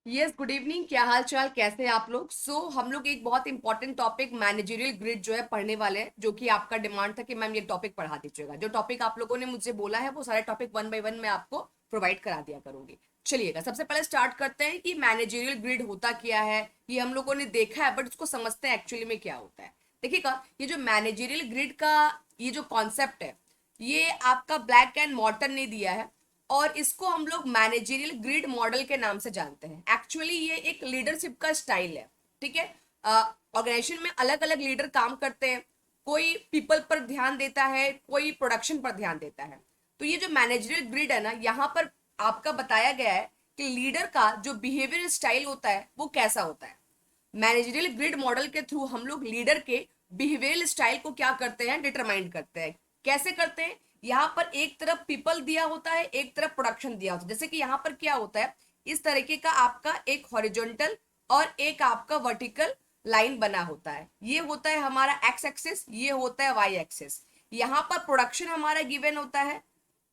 Yes, good evening. क्या हाल चाल, कैसे हैं आप लोग? हम लोग एक बहुत इंपॉर्टेंट टॉपिक मैनेजरियल ग्रिड जो है पढ़ने वाले हैं, जो कि आपका डिमांड था कि मैम ये टॉपिक पढ़ा दीजिएगा। जो टॉपिक आप लोगों ने मुझे बोला है वो सारे टॉपिक वन बाय वन मैं आपको प्रोवाइड करा दिया करूंगी। चलिएगा, सबसे पहले स्टार्ट करते हैं कि मैनेजरियल ग्रिड होता क्या है। ये हम लोगों ने देखा है, बट उसको समझते हैं एक्चुअली में क्या होता है। देखिएगा, ये जो मैनेजरियल ग्रिड का ये जो कॉन्सेप्ट है, ये आपका ब्लैक एंड मॉर्टन ने दिया है, और इसको हम लोग मैनेजरियल ग्रिड मॉडल के नाम से जानते हैं। एक्चुअली ये एक लीडरशिप का स्टाइल है। ठीक है, ऑर्गेनाइजेशन में अलग अलग लीडर काम करते हैं। कोई पीपल पर ध्यान देता है, कोई प्रोडक्शन पर ध्यान देता है। तो ये जो मैनेजरियल ग्रिड है ना, यहाँ पर आपका बताया गया है कि लीडर का जो बिहेवियर स्टाइल होता है वो कैसा होता है। मैनेजरियल ग्रिड मॉडल के थ्रू हम लोग लीडर के बिहेवियरल स्टाइल को क्या करते हैं, डिटरमाइन करते हैं। कैसे करते हैं? यहाँ पर एक तरफ पीपल दिया होता है, एक तरफ प्रोडक्शन दिया होता है। जैसे कि यहाँ पर क्या होता है, इस तरीके का आपका एक हॉरिजॉन्टल और एक आपका वर्टिकल लाइन बना होता है। ये होता है हमारा एक्स एक्सिस, ये होता है वाई एक्सिस। यहाँ पर प्रोडक्शन हमारा गिवन होता है,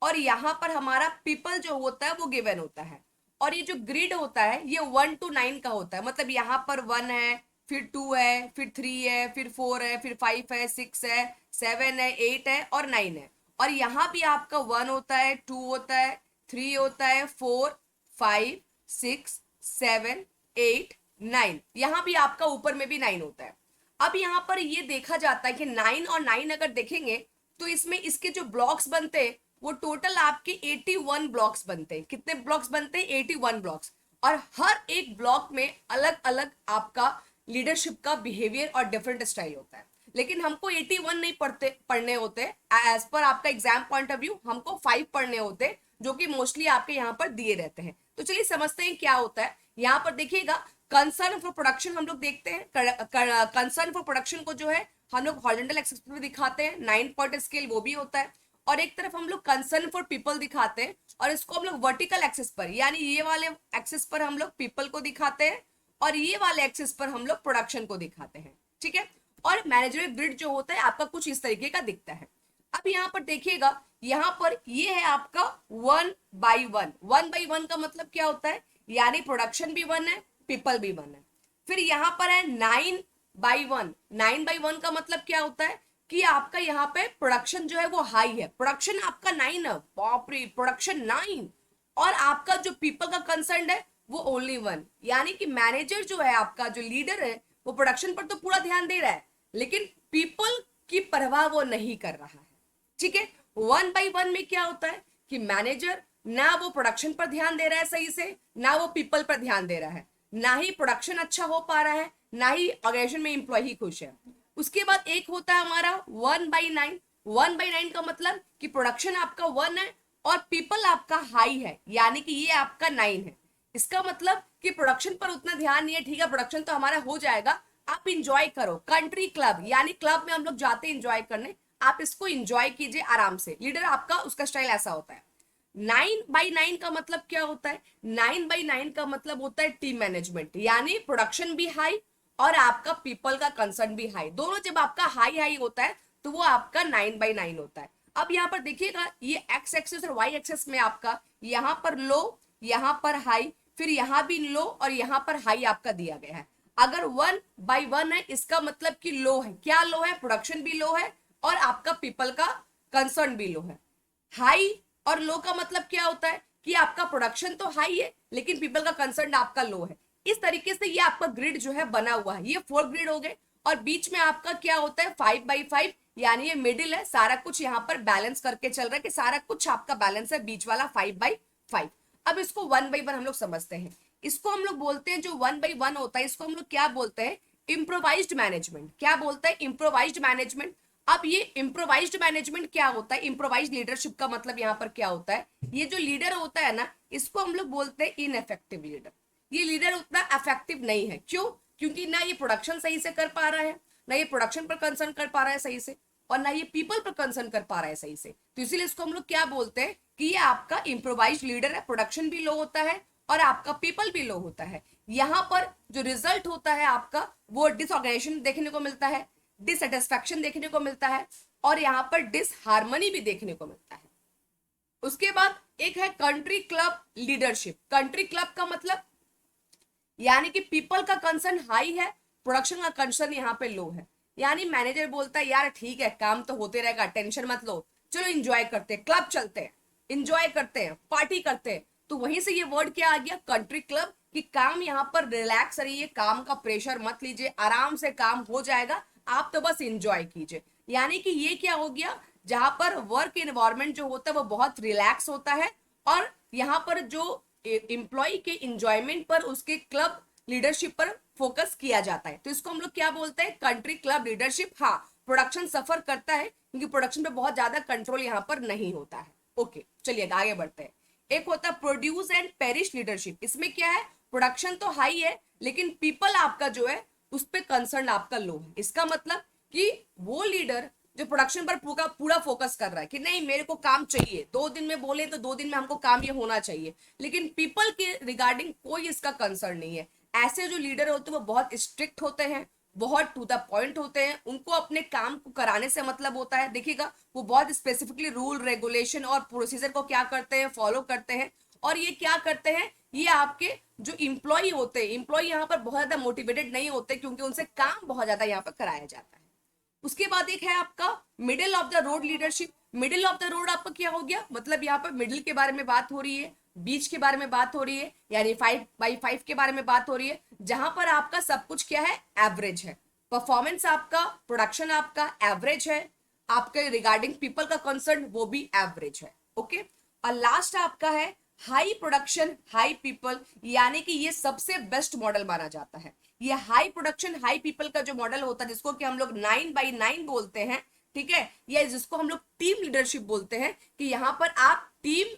और यहाँ पर हमारा पीपल जो होता है वो गिवन होता है। और ये जो ग्रिड होता है ये 1 to 9 का होता है। मतलब यहाँ पर 1 है, फिर 2 है, फिर 3 है, फिर 4 है, फिर 5 है, 6 है, 7 है, 8 है और 9 है। और यहाँ भी आपका 1 होता है, 2 होता है, 3 होता है, 4, 5, 6, 7, 8, 9। यहाँ भी आपका ऊपर में भी 9 होता है। अब यहाँ पर ये देखा जाता है कि 9 और 9 अगर देखेंगे तो इसमें इसके जो ब्लॉक्स बनते हैं वो टोटल आपके 81 ब्लॉक्स बनते हैं। कितने ब्लॉक्स बनते हैं? 81 ब्लॉक्स। और हर एक ब्लॉक में अलग अलग आपका लीडरशिप का बिहेवियर और डिफरेंट स्टाइल होता है। लेकिन हमको 81 नहीं पढ़ने होते एज पर आपका एग्जाम पॉइंट ऑफ व्यू। हमको 5 पढ़ने होते, जो कि मोस्टली आपके यहाँ पर दिए रहते हैं। तो चलिए समझते हैं क्या होता है। यहाँ पर देखिएगा, कंसर्न फॉर प्रोडक्शन हम लोग देखते हैं। कंसर्न फॉर प्रोडक्शन को जो है हम लोग हॉरिजॉन्टल एक्सिस पर दिखाते हैं, 9 पॉइंट स्केल वो भी होता है। और एक तरफ हम लोग कंसर्न फॉर पीपल दिखाते हैं, और इसको हम लोग वर्टिकल एक्सिस पर यानी ये वाले एक्सिस पर हम लोग पीपल को दिखाते हैं, और ये वाले एक्सिस पर हम लोग प्रोडक्शन को दिखाते हैं। ठीक है, और मैनेजरियल ग्रिड जो होता है आपका कुछ इस तरीके का दिखता है। अब यहाँ पर देखिएगा, यहाँ पर ये है आपका 1 by 1। 1 by 1 का मतलब क्या होता है? यानी प्रोडक्शन भी 1 है, पीपल भी 1 है। फिर यहाँ पर है 9 by 1। 9 by 1 का मतलब क्या होता है कि आपका यहाँ पे प्रोडक्शन जो है वो हाई है। प्रोडक्शन आपका 9 है, बाप रे, प्रोडक्शन 9। और आपका जो पीपल का कंसर्न है वो ओनली 1। यानी कि मैनेजर जो है, आपका जो लीडर है, वो प्रोडक्शन पर तो पूरा ध्यान दे रहा है, लेकिन पीपल की परवाह वो नहीं कर रहा है। ठीक है, 1 by 1 में क्या होता है कि मैनेजर ना वो प्रोडक्शन पर ध्यान दे रहा है सही से, ना वो पीपल पर ध्यान दे रहा है, ना ही प्रोडक्शन अच्छा हो पा रहा है, ना ही ऑर्गेनाइजेशन में इंप्लॉय खुश है। उसके बाद एक होता है हमारा 1 by 9। 1 by 9 का मतलब कि प्रोडक्शन आपका 1 है और पीपल आपका हाई है, यानी कि ये आपका 9 है। इसका मतलब कि प्रोडक्शन पर उतना ध्यान नहीं है। ठीक है, प्रोडक्शन तो हमारा हो जाएगा, आप इंजॉय करो। कंट्री क्लब यानी क्लब में हम लोग जाते हैं इंजॉय करने, आप इसको इंजॉय कीजिए आराम से। लीडर आपका उसका स्टाइल ऐसा होता है। 9 by 9 का मतलब क्या होता है? 9 by 9 का मतलब होता है टीम मैनेजमेंट, यानी प्रोडक्शन भी हाई और आपका पीपल का कंसर्न भी हाई। दोनों जब आपका हाई हाई होता है तो वो आपका 9 by 9 होता है। अब यहाँ पर देखिएगा, ये एक्स एक्सेस और वाई एक्सेस में आपका यहाँ पर लो, यहाँ पर हाई, फिर यहाँ भी लो और यहाँ पर हाई आपका दिया गया है। अगर 1 by 1 है, इसका मतलब कि लो है। क्या लो है? प्रोडक्शन भी लो है और आपका पीपल का कंसर्न भी लो है। हाई और लो का मतलब क्या होता है कि आपका प्रोडक्शन तो हाई है लेकिन पीपल का कंसर्न आपका लो है। इस तरीके से ये आपका ग्रिड जो है बना हुआ है। ये 4 ग्रिड हो गए, और बीच में आपका क्या होता है? 5 by 5, यानी ये मिडिल है। सारा कुछ यहाँ पर बैलेंस करके चल रहा है कि सारा कुछ आपका बैलेंस है, बीच वाला 5 by 5। अब इसको 1 by 1 हम लोग समझते हैं। इसको हम लोग बोलते हैं, जो 1 by 1 होता है इसको हम लोग क्या बोलते हैं? Improvised management. क्या बोलते हैं? Improvised management. अब ये इम्प्रोवाइज्ड मैनेजमेंट क्या होता है? इम्प्रोवाइज्ड लीडरशिप का मतलब यहाँ पर क्या होता है? ये जो लीडर होता है ना, इसको हम लोग बोलते हैं इनएफेक्टिव लीडर। ये लीडर उतना इफेक्टिव नहीं है। क्यों? क्योंकि ना ये प्रोडक्शन सही से कर पा रहा है, ना ये प्रोडक्शन पर कंसर्न कर पा रहा है सही से, और ना ये पीपल पर कंसर्न कर पा रहा है सही से। तो इसीलिए इसको हम लोग क्या बोलते हैं कि ये आपका इम्प्रोवाइज्ड लीडर है। प्रोडक्शन भी लो होता है और आपका पीपल भी लो होता है। यहाँ पर जो रिजल्ट होता है आपका, वो डिसऑर्गेनाइजेशन देखने को मिलता है, डिससेटिस्फैक्शन देखने को मिलता है, और यहाँ पर डिसहार्मनी भी देखने को मिलता है। उसके बाद एक है country club leadership. Country club का मतलब यानी कि पीपल का कंसर्न हाई है, प्रोडक्शन का कंसर्न यहाँ पे लो है। यानी मैनेजर बोलता है यार ठीक है, काम तो होते रहेगा, टेंशन मत लो, चलो इंजॉय करते हैं, क्लब चलते हैं, इंजॉय करते हैं, पार्टी करते हैं। तो वहीं से ये वर्ड क्या आ गया, कंट्री क्लब, कि काम यहाँ पर रिलैक्स रहिए, काम का प्रेशर मत लीजिए, आराम से काम हो जाएगा, आप तो बस इंजॉय कीजिए। यानी कि ये क्या हो गया, जहां पर वर्क एनवायरमेंट जो होता है वो बहुत रिलैक्स होता है, और यहाँ पर जो एम्प्लॉय के इंजॉयमेंट पर, उसके क्लब लीडरशिप पर फोकस किया जाता है। तो इसको हम लोग क्या बोलते हैं, कंट्री क्लब लीडरशिप। हाँ, प्रोडक्शन सफर करता है क्योंकि प्रोडक्शन पे बहुत ज्यादा कंट्रोल यहाँ पर नहीं होता है। ओके, चलिए आगे बढ़ते हैं। एक होता है प्रोड्यूस एंड पेरिश लीडरशिप। इसमें क्या है, प्रोडक्शन तो हाई है लेकिन पीपल आपका जो है उस पर कंसर्न आपका लो है। इसका मतलब कि वो लीडर जो प्रोडक्शन पर पूरा पूरा फोकस कर रहा है कि नहीं मेरे को काम चाहिए, 2 दिन में बोले तो 2 दिन में हमको काम ये होना चाहिए, लेकिन पीपल के रिगार्डिंग कोई इसका कंसर्न नहीं है। ऐसे जो लीडर होते हैं वो बहुत स्ट्रिक्ट होते हैं, बहुत टू द पॉइंट होते हैं, उनको अपने काम को कराने से मतलब होता है। देखिएगा वो बहुत स्पेसिफिकली रूल रेगुलेशन और प्रोसीजर को क्या करते हैं, फॉलो करते हैं। और ये क्या करते हैं, ये आपके जो इम्प्लॉय होते हैं, इम्प्लॉय यहाँ पर बहुत ज्यादा मोटिवेटेड नहीं होते क्योंकि उनसे काम बहुत ज्यादा यहाँ पर कराया जाता है। उसके बाद एक है आपका middle of the road leadership. Middle of the road आपका क्या हो गया, मतलब यहाँ पर मिडिल के बारे में बात हो रही है, बीच के बारे में बात हो रही है, यानी 5/5 के बारे में बात हो रही है, जहां पर आपका सब कुछ क्या है, एवरेज है। परफॉर्मेंस आपका, प्रोडक्शन आपका एवरेज है, आपके रिगार्डिंग पीपल का कंसर्न वो भी एवरेज है। ओके, और लास्ट आपका है हाई प्रोडक्शन हाई पीपल, यानी कि ये सबसे बेस्ट मॉडल माना जाता है। ये हाई प्रोडक्शन हाई पीपल का जो मॉडल होता है, जिसको कि हम लोग 9/9 बोलते हैं, ठीक है, या जिसको हम लोग टीम लीडरशिप बोलते हैं, कि यहाँ पर आप टीम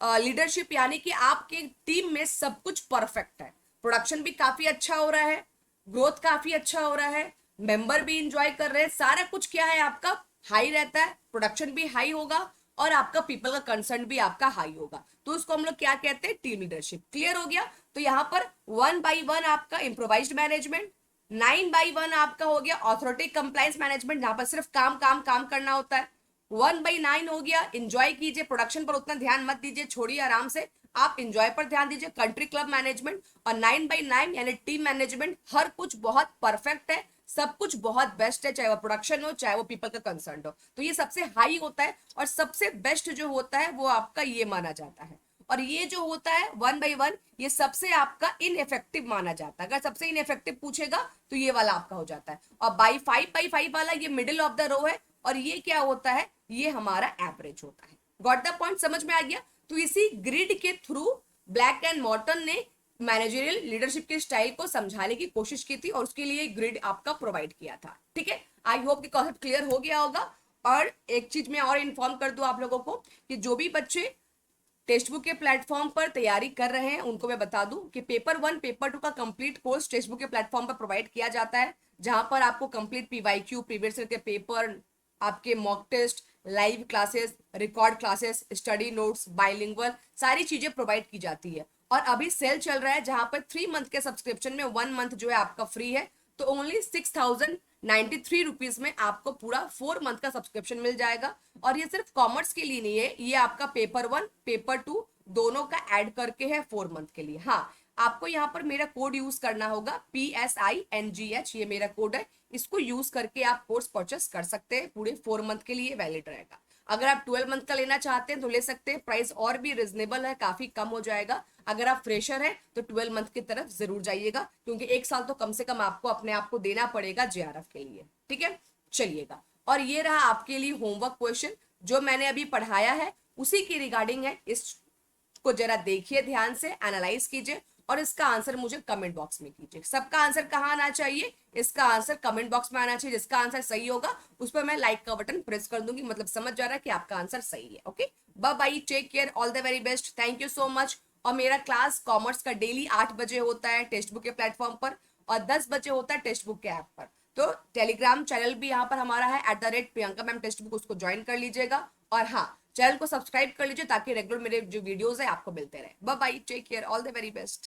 लीडरशिप, यानी कि आपके टीम में सब कुछ परफेक्ट है, प्रोडक्शन भी काफी अच्छा हो रहा है, ग्रोथ काफी अच्छा हो रहा है, मेंबर भी इंजॉय कर रहे हैं, सारा कुछ क्या है आपका हाई रहता है, प्रोडक्शन भी हाई होगा और आपका पीपल का कंसर्न भी आपका हाई होगा। तो उसको हम लोग क्या कहते हैं, टीम लीडरशिप। क्लियर हो गया। तो यहाँ पर 1/1 आपका इम्प्रोवाइज्ड मैनेजमेंट, 9/1 आपका हो गया ऑथोरिटी कंप्लायंस मैनेजमेंट, जहां पर सिर्फ काम काम काम करना होता है। 1/9 हो गया इंजॉय कीजिए, प्रोडक्शन पर उतना ध्यान मत दीजिए, छोड़िए आराम से, आप इंजॉय पर ध्यान दीजिए, कंट्री क्लब मैनेजमेंट। और 9/9 यानी टीम मैनेजमेंट, हर कुछ बहुत परफेक्ट है, सब कुछ बहुत बेस्ट है, चाहे वो प्रोडक्शन हो चाहे वो पीपल का कंसर्न हो। तो ये सबसे हाई होता है, और सबसे बेस्ट जो होता है वो आपका ये माना जाता है। और ये जो होता है 1/1, ये सबसे आपका इनइफेक्टिव माना जाता है। अगर सबसे इनइफेक्टिव पूछेगा तो ये वाला आपका हो जाता है। और 5/5 वाला ये मिडिल ऑफ द रो है, और ये क्या होता है, ये हमारा एवरेज होता है। गॉट द पॉइंट, समझ में आ गया। तो इसी ग्रिड के थ्रू ब्लैक एंड मॉर्टन ने मैनेजरियल लीडरशिप के स्टाइल को समझाने की कोशिश की थी, और उसके लिए ग्रिड आपका प्रोवाइड किया था। ठीक है, आई होप कि कॉन्सेप्ट क्लियर हो गया होगा। और एक चीज मैं और इन्फॉर्म कर दूं आप लोगों को, कि जो भी बच्चे टेक्स्ट बुक के प्लेटफॉर्म पर तैयारी कर रहे हैं उनको मैं बता दूं कि पेपर 1 पेपर 2 का कंप्लीट कोर्स टेक्स्ट बुक के प्लेटफॉर्म पर प्रोवाइड किया जाता है, जहां पर आपको कंप्लीट पीवाईक्यू, प्रीवियस ईयर के पेपर, आपके mock test, live classes, record classes, study notes, bilingual, सारी चीजें प्रोवाइड की जाती है। और अभी सेल चल रहा है जहां पर 3 मंथ के सब्सक्रिप्शन में 1 मंथ जो है आपका फ्री है। तो ओनली 6093 रुपीज में आपको पूरा 4 मंथ का सब्सक्रिप्शन मिल जाएगा। और ये सिर्फ कॉमर्स के लिए नहीं है, ये आपका पेपर 1 पेपर 2 दोनों का ऐड करके है 4 मंथ के लिए। हाँ, आपको यहाँ पर मेरा कोड यूज करना होगा, PSINGH, ये मेरा कोड है, इसको यूज करके आप कोर्स परचेस कर सकते हैं, पूरे 4 मंथ के लिए वैलिड रहेगा। अगर आप 12 मंथ का लेना चाहते हैं तो ले सकते हैं, प्राइस और भी रिजनेबल है, काफी कम हो जाएगा। अगर आप फ्रेशर हैं तो 12 मंथ की तरफ जरूर जाइएगा, क्योंकि 1 साल तो कम से कम आपको अपने आप को देना पड़ेगा JRF के लिए। ठीक है, चलिएगा। और ये रहा आपके लिए होमवर्क क्वेश्चन, जो मैंने अभी पढ़ाया है उसी की रिगार्डिंग है। इसको जरा देखिए, ध्यान से एनालाइज कीजिए, और इसका आंसर मुझे कमेंट बॉक्स में कीजिए। सबका आंसर कहाँ आना चाहिए, इसका आंसर कमेंट बॉक्स में आना चाहिए। जिसका आंसर सही होगा उस पर मैं लाइक का बटन प्रेस कर दूंगी, मतलब समझ जा रहा है कि आपका आंसर सही है। Okay, bye bye, take care, all the very best, thank you so much. और मेरा क्लास कॉमर्स का डेली 8 बजे होता है टेक्स्ट बुक के प्लेटफॉर्म पर, और 10 बजे होता है टेक्स्ट बुक के ऐप पर। तो टेलीग्राम चैनल भी यहाँ पर हमारा है, @प्रियंका मैम टेक्स्ट बुक, उसको ज्वाइन कर लीजिएगा। और हाँ, चैनल को सब्सक्राइब कर लीजिए ताकि रेगुलर मेरे जो वीडियोस है आपको मिलते रहे। Bye bye, take care, all the very best.